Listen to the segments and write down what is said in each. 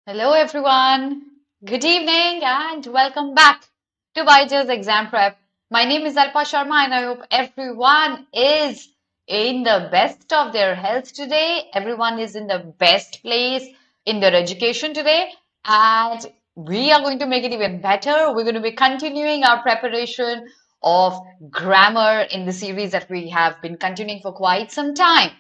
Hello everyone. Good evening and welcome back to BYJU'S exam prep. My name is Alpa Sharma and I hope everyone is in the best of their health today. Everyone is in the best place in their education today and we are going to make it even better. We're going to be continuing our preparation of grammar in the series that we have been continuing for quite some time.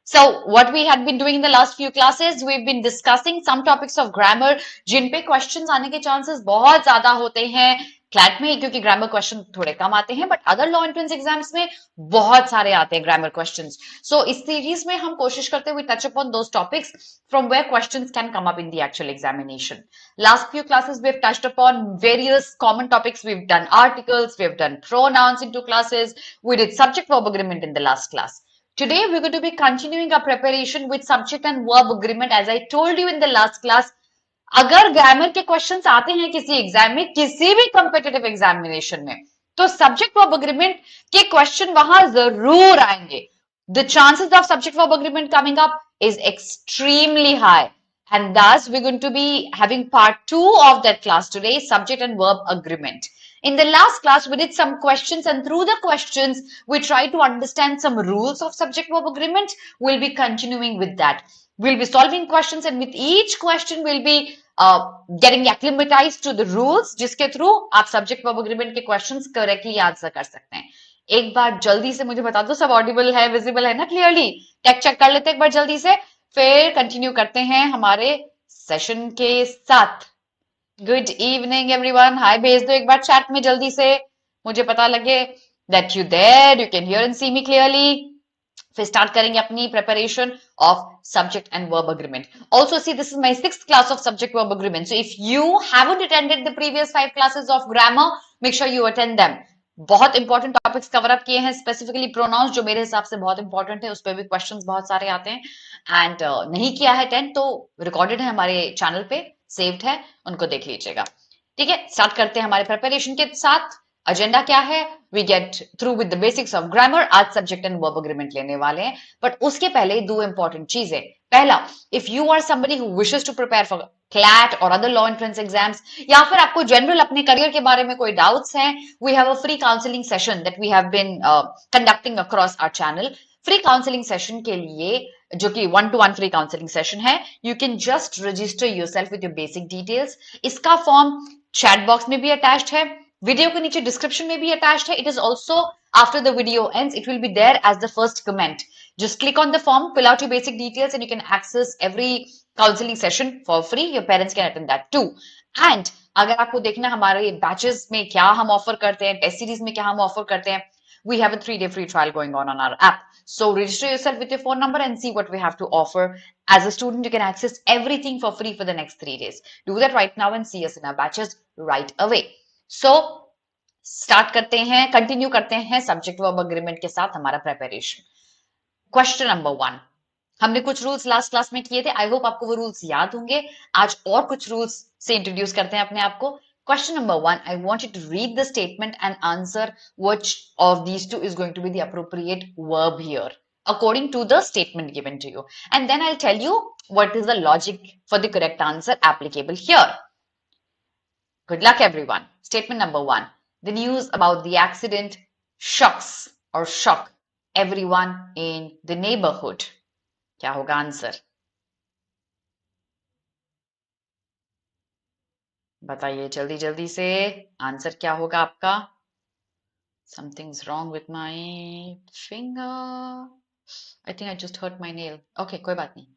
So what we had been doing in the last few classes, we've been discussing some topics of grammar जिन पे questions आने के chances बहुत ज्यादा होते हैं CLAT में क्योंकि grammar question थोड़े कम आते हैं but other law entrance exams में बहुत सारे आते हैं ग्रामर क्वेश्चंस सो इस सीरीज में हम कोशिश करते हुए touch upon those topics from where questions can come up in the actual examination. Last few classes we've touched upon various common topics. We've done articles, we've done pronouns in 2 classes, we did subject verb agreement in the last class. Today we're going to be continuing our preparation with subject and verb agreement. As I told you in the last class, अगर grammar के questions आते हैं किसी exam में किसी भी competitive examination में तो सब्जेक्ट वर्ब अग्रीमेंट के क्वेश्चन वहां जरूर आएंगे. The chances of subject verb agreement coming up is extremely high, and thus we're going to be having part 2 of that class today, subject and verb agreement. In the last class, we did some questions, and through the questions, we tried to understand some rules of subject verb agreement. We'll be continuing with that. We'll be solving questions, and with each question, we'll be getting acclimatized to the rules, जिसके through आप subject verb agreement के questions correctly answer कर सकते हैं. एक बार जल्दी से मुझे बता दो सब ऑडिबल है, विजिबल है ना क्लियरली. टेक चेक कर लेते हैं एक बार जल्दी से, फिर कंटिन्यू करते हैं हमारे सेशन के साथ. Good evening everyone. हाय भेज दो एक बार चैट में जल्दी से, मुझे पता लगे that you there, you can hear and see me clearly. फिर स्टार्ट करेंगे अपनी preparation of subject and verb agreement. Also see this is my 6th class of subject verb agreement. So if you haven't attended the previous 5 classes of grammar, make sure you attend them. बहुत important topics cover up किए हैं, specifically pronounce जो मेरे हिसाब से बहुत important है, उस पर भी क्वेश्चंस बहुत सारे आते हैं. एंड नहीं किया है अटेंड तो रिकॉर्डेड है हमारे चैनल पे, सेव्ड है, उनको देख लीजिएगा. ठीक है, स्टार्ट करते हैं हमारे प्रिपरेशन के साथ. एजेंडा क्या है? We get through with the basics of grammar. आज सब्जेक्ट एंड वर्ब अग्रीमेंट लेने वाले हैं, बट उसके पहले 2 इंपॉर्टेंट चीजें. पहला, if you are somebody who wishes to prepare for CLAT और अदर लॉ एंट्रेंस एग्जाम्स, या फिर आपको जनरल अपने करियर के बारे में कोई डाउट्स हैं, we have a free counselling session that we have been conducting across our channel. Free counselling session के लिए, जो कि 1-to-1 फ्री काउंसलिंग सेशन है, you can just register yourself with your basic details. इसका form chat box में भी attached है, video के नीचे डिस्क्रिप्शन में भी अटैच्ड है. It is also after the video ends, it will be there as the first comment. Just click on the form, fill out your basic details, and you can access every counseling session for free. Your parents can attend that too. And अगर आपको देखना हमारे batches में क्या हम offer करते हैं, test series में क्या हम ऑफर करते हैं, we have a 3-day free trial going on our app. So register yourself with your phone number and see what we have to offer. As a student, you can access everything for free for the next 3 days. Do that right now and see us in our batches right away. So start करते हैं, continue करते हैं subject verb agreement के साथ हमारा preparation. Question number 1, हमने कुछ rules last class में किए थे, आई होप आपको वो रूल्स याद होंगे. आज और कुछ रूल्स से इंट्रोड्यूस करते हैं अपने आप को. Question number 1, I want you to read the statement and answer which of these two is going to be the appropriate verb here according to the statement given to you, and then I'll tell you what is the logic for the correct answer applicable here. Good luck everyone. Statement number 1, the news about the accident shocks or shock everyone in the neighborhood. क्या होगा answer? बताइए जल्दी जल्दी से, answer क्या होगा आपका? Something's wrong with my finger. I think I just hurt my nail. Okay, कोई बात नहीं.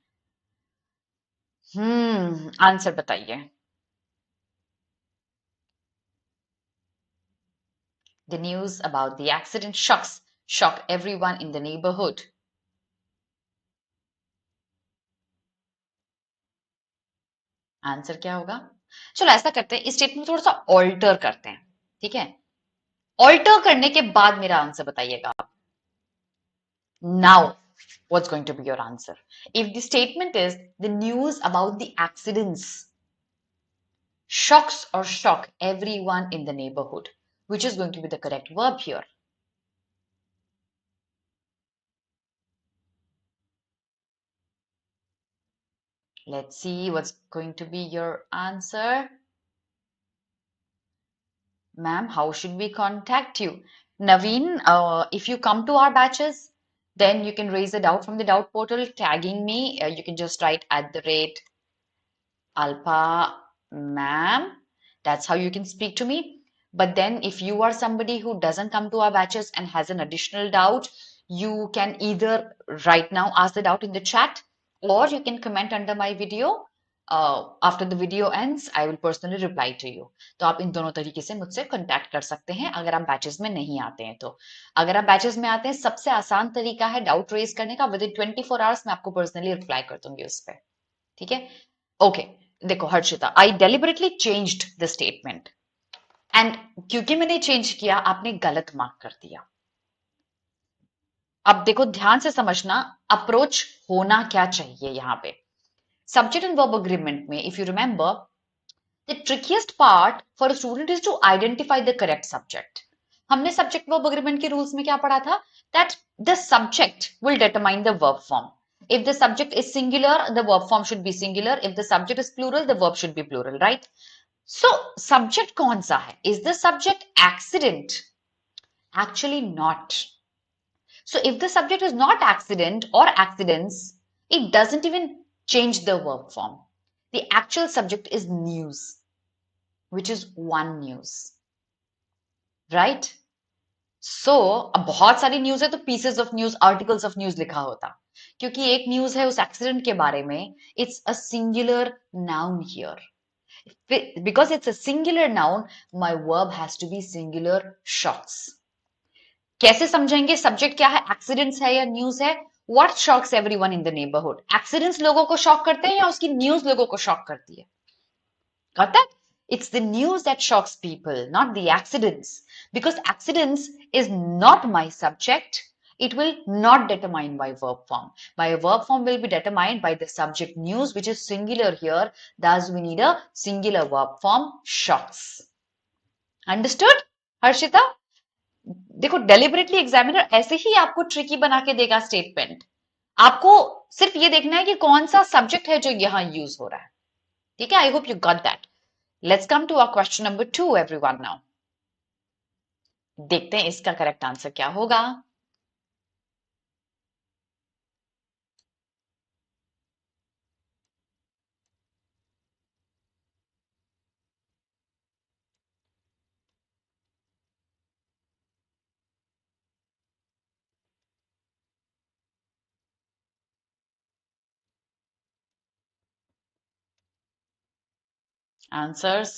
आंसर बताइए. The news about the accident shock everyone in the neighborhood. Answer क्या होगा? चलो ऐसा करते हैं, इस स्टेटमेंट थोड़ा सा ऑल्टर करते हैं. ठीक है, ऑल्टर करने के बाद मेरा आंसर बताइएगा आप. Now, what's going to be your answer? If the statement is the news about the accidents shocks or shock everyone in the neighborhood, which is going to be the correct verb here? Let's see what's going to be your answer. Ma'am, how should we contact you? Naveen, if you come to our batches, then you can raise a doubt from the doubt portal, tagging me. You can just write @alpha ma'am. That's how you can speak to me. But then if you are somebody who doesn't come to our batches and has an additional doubt, you can either right now ask the doubt in the chat, or you can comment under my video. After the video ends, I will personally reply to you. तो आप इन दोनों तरीके से मुझसे contact कर सकते हैं अगर आप बैचेस में नहीं आते हैं तो। अगर आप बैचेस में आते हैं, सबसे आसान तरीका है डाउट रेज करने का। विद इन 24 आवर्स मैं आपको पर्सनली रिप्लाई कर दूंगी उस पर। ठीक है, ओके। देखो Harshita, I deliberately changed the statement and क्योंकि मैंने चेंज किया, आपने गलत मार्क कर दिया। अब देखो ध्यान से समझना, अप्रोच होना क्या चाहिए यहां पे। सब्जेक्ट एंड वर्ब अग्रीमेंट में if you remember, the trickiest part for a student is to identify the correct subject. हमने सब्जेक्ट वर्ब अग्रीमेंट के रूल्स में क्या पढ़ा था? That the subject will determine the verb form. If the subject is singular, the verb form should be singular. If the subject is plural, the verb should be plural, right? So, subject कौन सा है? Is the subject accident? Actually not. So, if the subject is not accident or accidents, it doesn't even change the verb form. The actual subject is news, which is one news, right? So, अब बहुत सारी news है तो pieces of news, articles of news लिखा होता, क्योंकि एक news है उस एक्सीडेंट के बारे में. It's a singular noun here. Because it's a singular noun, my verb has to be singular shocks. कैसे समझेंगे सब्जेक्ट क्या है, एक्सीडेंट्स है या न्यूज है? What shocks everyone in the neighborhood? Accidents लोगों को शॉक करते हैं या उसकी न्यूज लोगों को शॉक करती है? Got that? It's the news that shocks people, not the accidents. Because accidents is not my subject, it will not determine my verb form. My verb form will be determined by the subject news, which is singular here. Thus, we need a singular verb form, shocks. Understood, Harshita? देखो deliberately examiner ऐसे ही आपको tricky बना के देगा statement. आपको सिर्फ ये देखना है कि कौन सा सब्जेक्ट है जो यहां यूज हो रहा है. ठीक है, I hope you got that. Let's come to our question number 2, everyone now. देखते हैं इसका करेक्ट आंसर क्या होगा. Answers.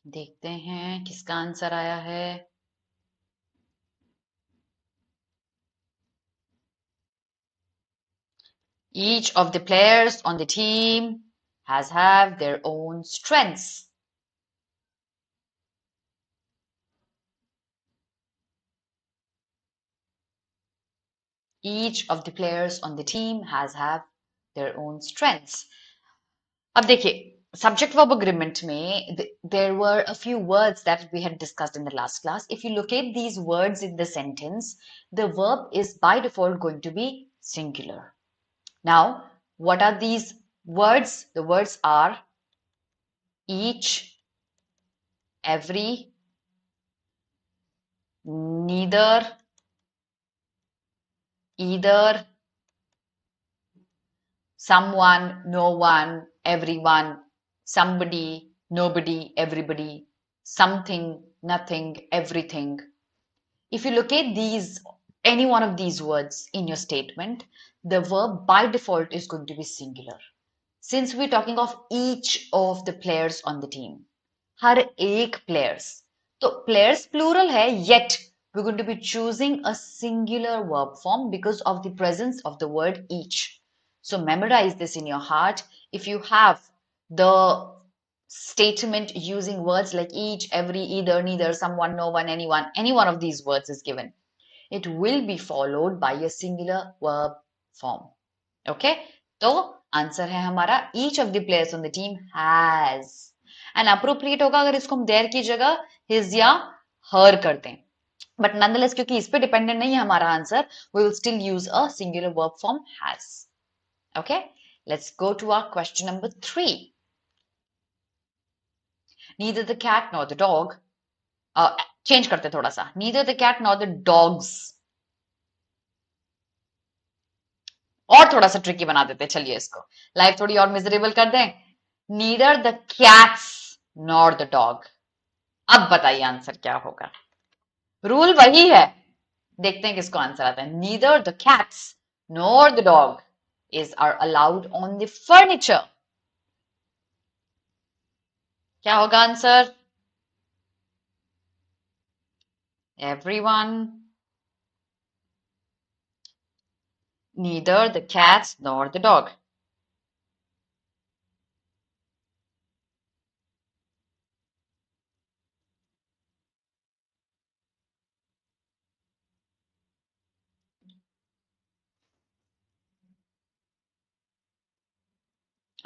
देखते हैं किसका आंसर आया है. Each of the players on the team has have their own strengths. Each of the players on the team has have their own strengths. अब देखिए subject verb agreement में there were a few words that we had discussed in the last class. If you locate these words in the sentence, the verb is by default going to be singular. Now, what are these words? The words are each, every, neither, either, someone, no one, everyone, somebody, nobody, everybody, something, nothing, everything. If you locate these, any one of these words in your statement, the verb by default is going to be singular. Since we're talking of each of the players on the team, हर एक players, तो players plural है, yet we're going to be choosing a singular verb form because of the presence of the word each. So memorize this in your heart. If you have the statement using words like each, every, either, neither, someone, no one, anyone, any one of these words is given, it will be followed by a singular verb form. Okay? तो answer है हमारा each of the players on the team has. And appropriate होगा अगर इसको हम there की जगह his या हर कर दें. बट नॉनदलेस क्योंकि इस पे डिपेंडेंट नहीं है हमारा answer, we will still use a singular verb form has. Okay, let's go to our question number 3. Neither the cat nor the dog. Change करते थोड़ा सा. Neither the cat nor the dogs. और थोड़ा सा tricky बना देते, चलिए इसको लाइफ थोड़ी और मिजरेबल कर दें. Neither the cats nor the dog. अब बताइए आंसर क्या होगा. रूल वही है, देखते हैं किसको आंसर आता है. Neither the cats nor the dog are allowed on the furniture. क्या होगा answer? Everyone. Neither the cats nor the dog.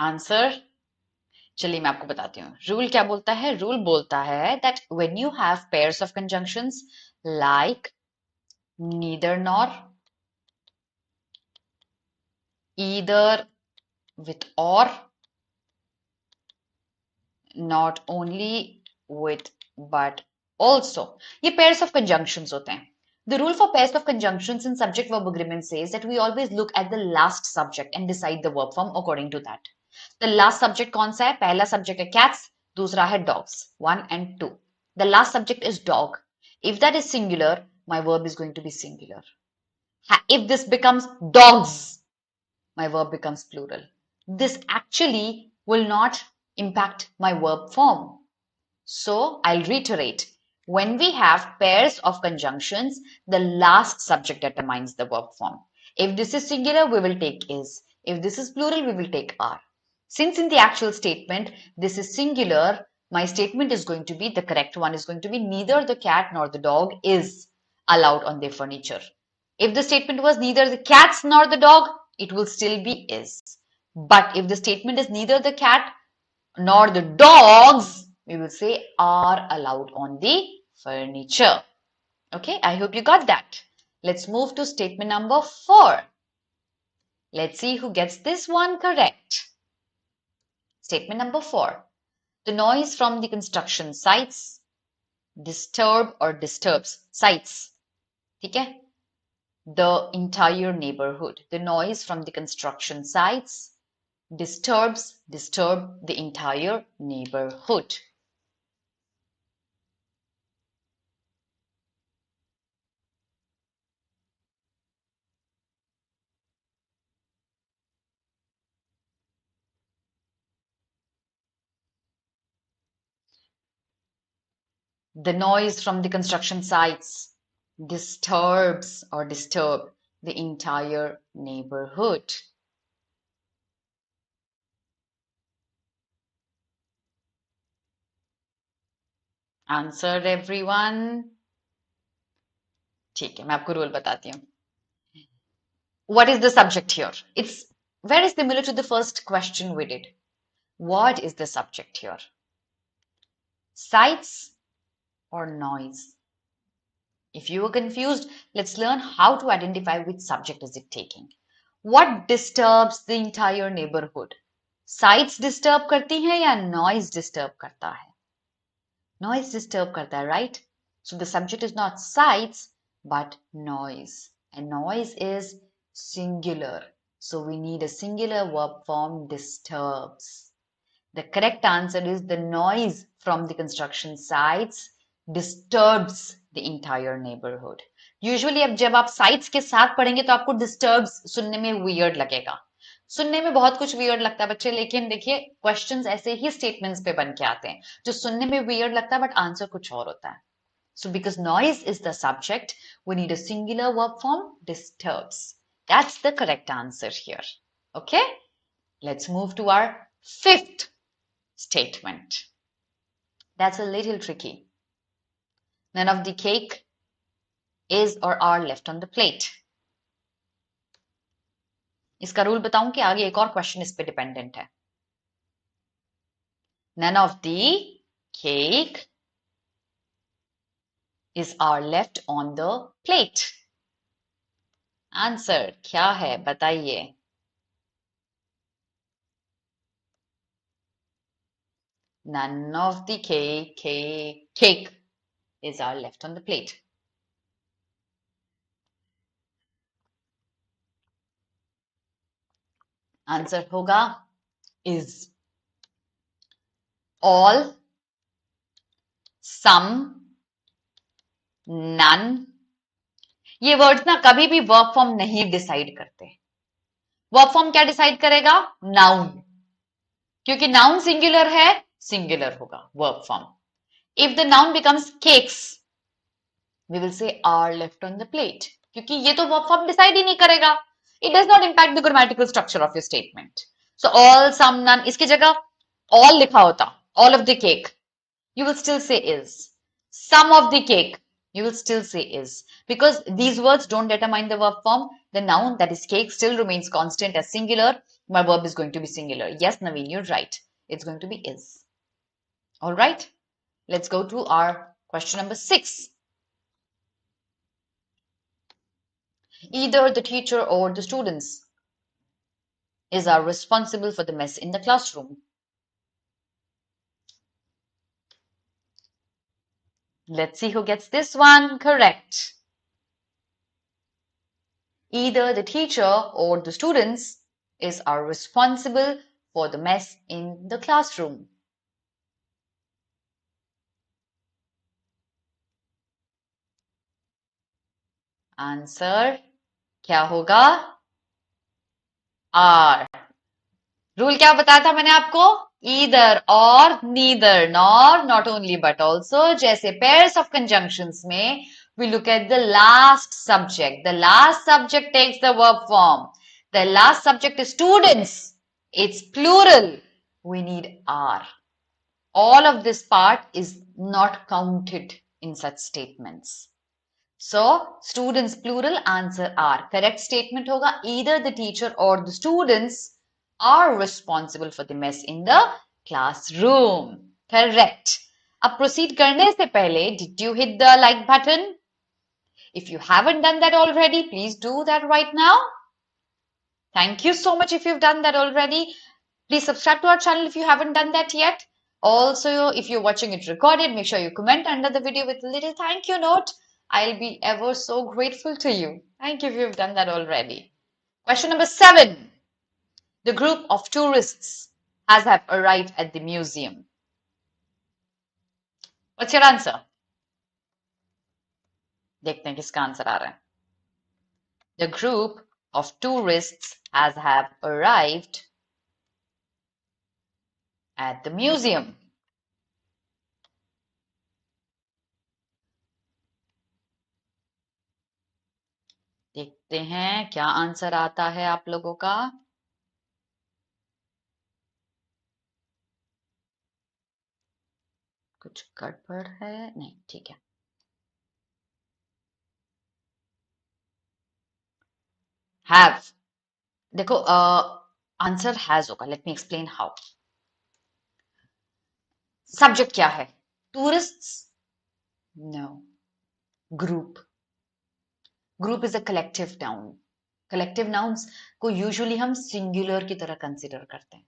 Answer चलिए मैं आपको बताती हूँ. रूल क्या बोलता है? रूल बोलता है that when you have pairs of conjunctions like neither nor, either with or, not only with but also, ये pairs of conjunctions होते हैं. The rule for pairs of conjunctions in subject verb agreement says that we always look at the last subject and decide the verb form according to that. The last subject कौन सा है? पहला subject है cats, दूसरा है dogs, 1 and 2. The last subject is dog. If that is singular, my verb is going to be singular. If this becomes dogs, my verb becomes plural. This actually will not impact my verb form. So I'll reiterate. When we have pairs of conjunctions, the last subject determines the verb form. If this is singular, we will take is. If this is plural, we will take are. Since in the actual statement, this is singular, my statement is going to be, the correct one is going to be, neither the cat nor the dog is allowed on their furniture. If the statement was neither the cats nor the dog, it will still be is. But if the statement is neither the cat nor the dogs, we will say are allowed on the furniture. Okay, I hope you got that. Let's move to statement number 4. Let's see who gets this one correct. Statement number 4. The noise from the construction sites disturb or disturbs sites. ठीक है? The entire neighborhood. The noise from the construction sites disturb the entire neighborhood. The noise from the construction sites disturbs or disturb the entire neighborhood. Answer everyone. ठीक है, मैं आपको rule बताती हूँ. What is the subject here? It's very similar to the first question we did. What is the subject here? Sights or noise? If you were confused, let's learn how to identify which subject is it taking. What disturbs the entire neighborhood? Sights disturb करती हैं या noise disturb करता है? Noise disturb करता है, right? So the subject is not sights but noise. And noise is singular. So we need a singular verb form disturbs. The correct answer is the noise from the construction sites disturbs the entire neighborhood. Usually अब जब आप sites के साथ पढ़ेंगे तो आपको disturbs सुनने में weird लगेगा. सुनने में बहुत कुछ weird लगता है बच्चे, लेकिन देखिए questions ऐसे ही statements पे बन के आते हैं जो सुनने में weird लगता है but answer कुछ और होता है. So because noise is the subject, we need a singular verb form disturbs. That's the correct answer here. Okay? Let's move to our 5th statement. That's a little tricky. None of the cake is or are left on the plate. इसका rule बताऊं कि आगे एक और question इस पे dependent है. None of the cake is are left on the plate. Answer क्या है बताइए. None of the cake is are left on the plate. Answer होगा is. All, some, none. ये वर्ड्स ना कभी भी वर्ब फॉर्म नहीं डिसाइड करते. वर्ब फॉर्म क्या डिसाइड करेगा? नाउन. क्योंकि नाउन सिंगुलर है, सिंगुलर होगा verb form. If the noun becomes cakes, we will say are left on the plate, क्योंकि ये तो वर्ब फॉर्म डिसाइड ही नहीं करेगा. It does not impact the grammatical structure of your statement. So all, some, none, इसकी जगह all लिखा होता, all of the cake, you will still say is. Some of the cake, you will still say is. Because these words don't determine the verb form, the noun, that is cake, still remains constant as singular. My verb is going to be singular. Yes, Naveen, you're right. It's going to be is. All right. Let's go to our question number 6. Either the teacher or the students are responsible for the mess in the classroom. Let's see who gets this one correct. Either the teacher or the students are responsible for the mess in the classroom. Answer क्या होगा? are. Rule क्या बताया था मैंने आपको? either or, neither nor, not only but also. जैसे pairs of conjunctions में we look at the last subject. The last subject takes the verb form. The last subject is students. It's plural. We need are. All of this part is not counted in such statements. So, students plural, answer are. Correct statement होगा either the teacher or the students are responsible for the mess in the classroom. Correct. अब proceed करने से पहले, did you hit the like button? If you haven't done that already, please do that right now. Thank you so much if you've done that already. Please subscribe to our channel if you haven't done that yet. Also, if you're watching it recorded, make sure you comment under the video with a little thank you note. I'll be ever so grateful to you. Thank you if you've done that already. Question number 7. The group of tourists have arrived at the museum. What's your answer? देखते हैं किसका answer आ रहा है. The group of tourists have arrived at the museum. देखते हैं क्या answer आता है आप लोगों का. कुछ गड़बड़ है? नहीं, ठीक है. Have. देखो आंसर हैज होगा. Let me explain how. Subject क्या है? Tourists? No. Group. Group is a collective noun. Collective nouns को यूजुअली हम सिंगुलर की तरह कंसिडर करते हैं.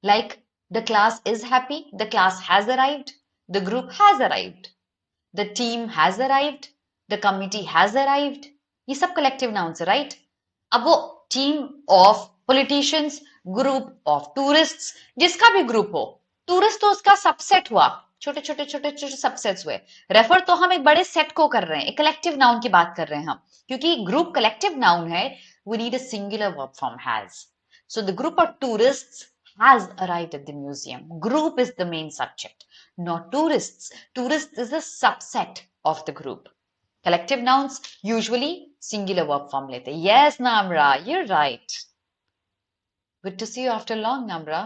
Like the class is happy, the class has arrived, the group has arrived, the team has arrived, the committee has arrived. ये सब collective nouns है, right? अब वो team of politicians, group of tourists, जिसका भी group हो, tourist तो उसका सबसेट हुआ, छोटे छोटे छोटे छोटे सबसेट्स हुए. रेफर तो हम एक बड़े सेट को कर रहे हैं, एक कलेक्टिव नाउन की बात कर रहे हैं हम, क्योंकि ग्रुप कलेक्टिव नाउन है. We need a singular verb form has. So the group of tourists has arrived at the museum. Group is the main subject, not tourists. Tourists is a subset of the group. Collective nouns usually singular verb form lete. Yes, Namra, you're right. Good to see you after long, Namra.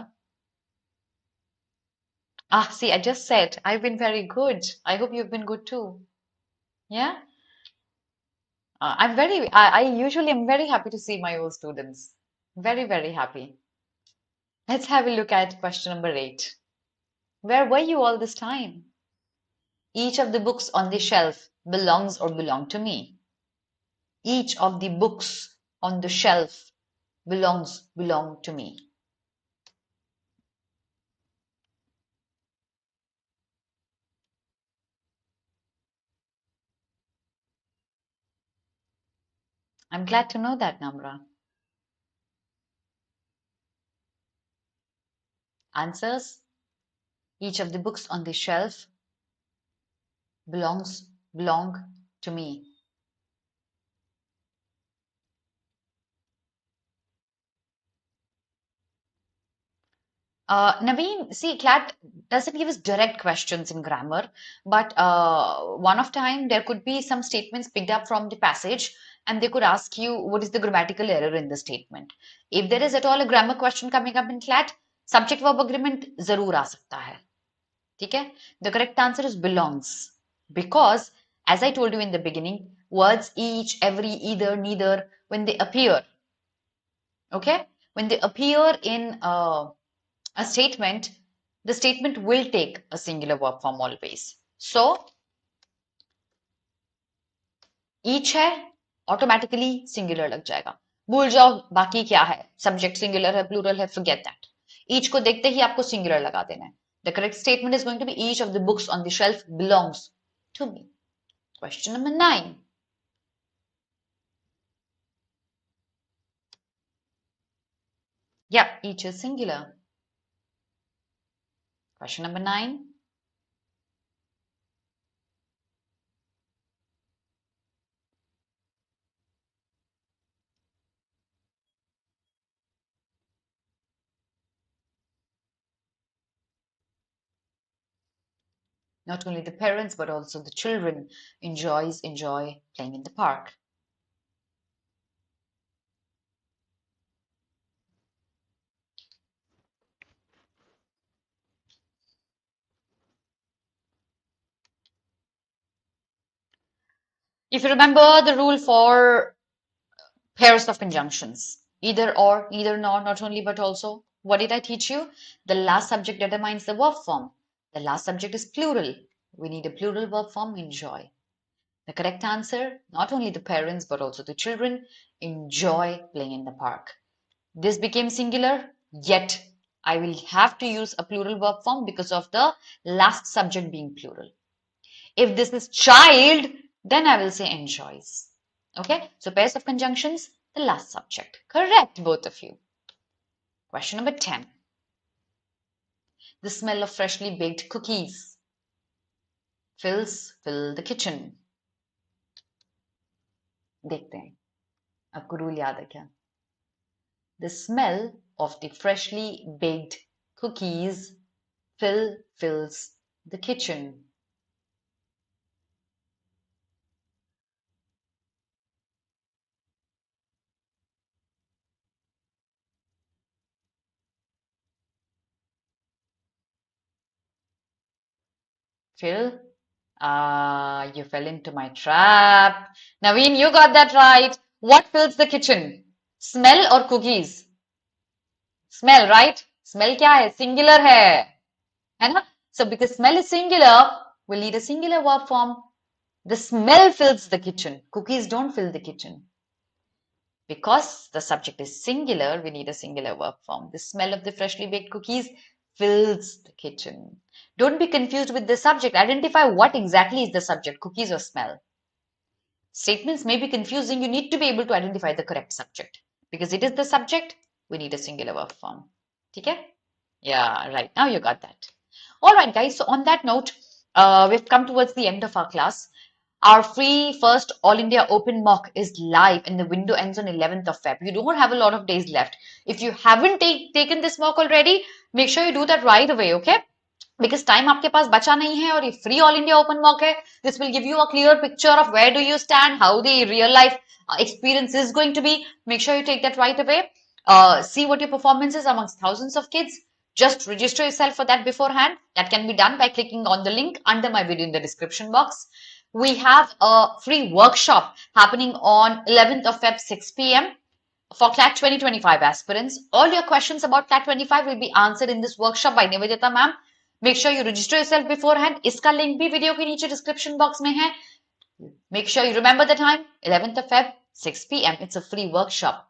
See, I just said I've been very good. I hope you've been good too. Yeah? I usually am very happy to see my old students. Very, very happy. Let's have a look at question number 8. Where were you all this time? Each of the books on the shelf belongs or belong to me. Each of the books on the shelf belong to me. I'm glad to know that, Namra. Answers? Each of the books on the shelf belong to me. Naveen, see, CLAT doesn't give us direct questions in grammar, but one of time there could be some statements picked up from the passage, and they could ask you what is the grammatical error in the statement. If there is at all a grammar question coming up in CLAT, subject verb agreement जरूर आ सकता है. ठीक है? The correct answer is belongs, because as I told you in the beginning, words each, every, either, neither, when they appear, okay, when they appear in a statement, the statement will take a singular verb form always. So, each है automatically singular लग जाएगा. भूल जाओ बाकी क्या है, subject singular है, plural है, forget that. Each को देखते ही आपको singular लगा देना है. The correct statement is going to be each of the books on the shelf belongs to me. Question number 9. Yeah, each is singular. Question number 9. Not only the parents but also the children enjoy playing in the park. If you remember the rule for pairs of conjunctions, either or, neither nor, not only but also, what did I teach you? The last subject determines the verb form. The last subject is plural. We need a plural verb form, enjoy. The correct answer, not only the parents but also the children enjoy playing in the park. This became singular, yet I will have to use a plural verb form because of the last subject being plural. If this is child, then I will say enjoys. Okay, so pairs of conjunctions, the last subject. Correct, both of you. Question number 10. The smell of freshly baked cookies fill the kitchen. देखते हैं आपको rule याद है क्या? The smell of the freshly baked cookies fills the kitchen. Phil, you fell into my trap. Naveen, you got that right. What fills the kitchen? Smell or cookies? Smell, right? Smell क्या है? Singular है ना? So because smell is singular, we'll need a singular verb form. The smell fills the kitchen. Cookies don't fill the kitchen. Because the subject is singular, we need a singular verb form. The smell of the freshly baked cookies fills the kitchen. Don't be confused with the subject. Identify what exactly is the subject, cookies or smell. Statements may be confusing. You need to be able to identify the correct subject. Because it is the subject, we need a singular verb form. Okay? Yeah, right. Now you got that. All right, guys. So on that note, we've come towards the end of our class. Our free first All India Open Mock is live and the window ends on 11th of Feb. You don't have a lot of days left. If you haven't taken this mock already, make sure you do that right away, okay? Because time आपके पास बचा नहीं है और ये free All India Open Mock है. This will give you a clear picture of where do you stand, how the real life experience is going to be. Make sure you take that right away. See what your performance is amongst thousands of kids. Just register yourself for that beforehand. That can be done by clicking on the link under my video in the description box. We have a free workshop happening on 11th of Feb 6 p.m. for CLAT 2025 aspirants. All your questions about CLAT 25 will be answered in this workshop by Nivedita ma'am. Make sure you register yourself beforehand. इसका link भी video के नीचे description box में है. Make sure you remember the time, 11th of Feb, 6 p.m. It's a free workshop.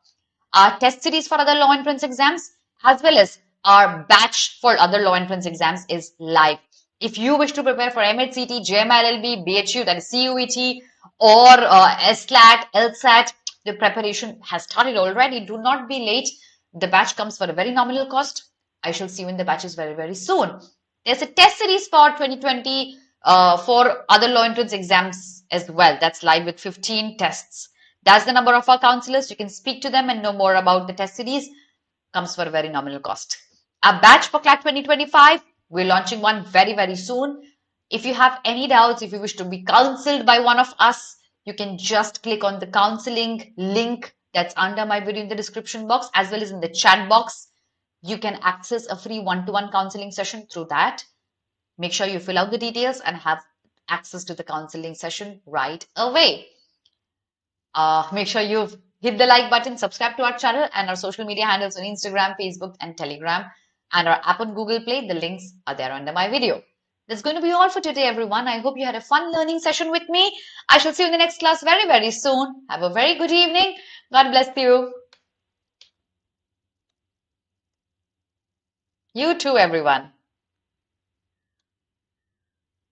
Our test series for other law entrance exams, as well as our batch for other law entrance exams, is live. If you wish to prepare for MHCT, JMLLB, BHU, that is CUET, or SLAT, LSAT, the preparation has started already. Do not be late. The batch comes for a very nominal cost. I shall see you in the batches very, very soon. There's a test series for 2020 for other law entrance exams as well. That's live with 15 tests. That's the number of our counselors. You can speak to them and know more about the test series. Comes for a very nominal cost. A batch for CLAT 2025. We're launching one very, very soon. If you have any doubts, if you wish to be counseled by one of us, you can just click on the counseling link that's under my video in the description box, as well as in the chat box. You can access a free one-to-one counseling session through that. Make sure you fill out the details and have access to the counseling session right away. Make sure you've hit the like button, subscribe to our channel and our social media handles on Instagram, Facebook, and Telegram, and our app on Google Play. The links are there under my video. That's going to be all for today, everyone. I hope you had a fun learning session with me. I shall see you in the next class very, very soon. Have a very good evening. God bless you. You too, everyone.